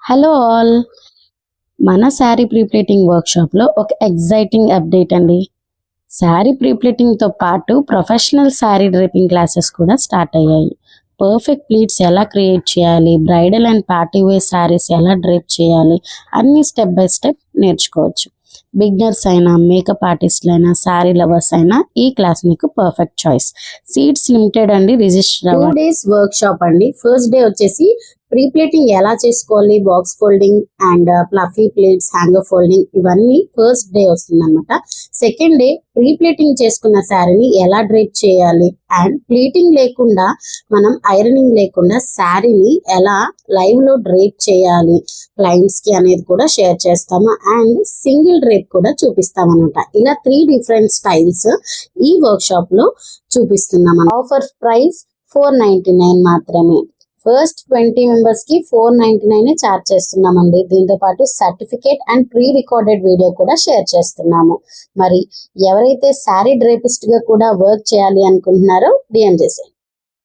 Hello all, మన sari pre-pleating వర్క్షాప్లో ఒక exciting update అండి. శారీ ప్రీప్లేటింగ్తో పాటు ప్రొఫెషనల్ శారీ డ్రేపింగ్ క్లాసెస్ కూడా స్టార్ట్ అయ్యాయి. పర్ఫెక్ట్ ప్లీట్స్ ఎలా క్రియేట్ చేయాలి, bridal and party wear saris ఎలా డ్రేప్ చేయాలి, అన్ని స్టెప్ బై స్టెప్ నేర్చుకోవచ్చు. బిగినర్స్ అయినా, మేకప్ ఆర్టిస్టులు అయినా, శారీ లవర్స్ అయినా ఈ క్లాస్ మీకు పర్ఫెక్ట్ చాయిస్. సీట్స్ లిమిటెడ్ అండి, రిజిస్టర్ 2 days వర్క్ షాప్ అండి. ఫస్ట్ డే వచ్చేసి ప్రీప్లేటింగ్ ఎలా చేసుకోవాలి, box folding and fluffy pleats, hanger folding, ఇవన్నీ ఫస్ట్ డే వస్తుంది అనమాట. సెకండ్ డే ప్రీప్లేటింగ్ చేసుకున్న శారీని ఎలా డ్రేప్ చేయాలి అండ్ ప్లీటింగ్ లేకుండా, మనం ఐరనింగ్ లేకుండా శారీని ఎలా లైవ్ లో డ్రేప్ చేయాలి క్లయింట్స్ కి అనేది కూడా షేర్ చేస్తాము. అండ్ సింగిల్ డ్రేప్ కూడా చూపిస్తాం అనమాట. ఇలా 3 different స్టైల్స్ ఈ వర్క్ షాప్ లో చూపిస్తున్నాం. ఆఫర్ ప్రైస్ 499 మాత్రమే. ఫస్ట్ 20 మెంబర్స్ కి 499 చార్జ్ చేస్తున్నామండి. దీంతో పాటు certificate and pre recorded video కూడా షేర్ చేస్తున్నాము. మరి ఎవరైతే శారీ డ్రేపిస్ట్ గా కూడా వర్క్ చేయాలి అనుకుంటున్నారో డిఎం చేసేయండి.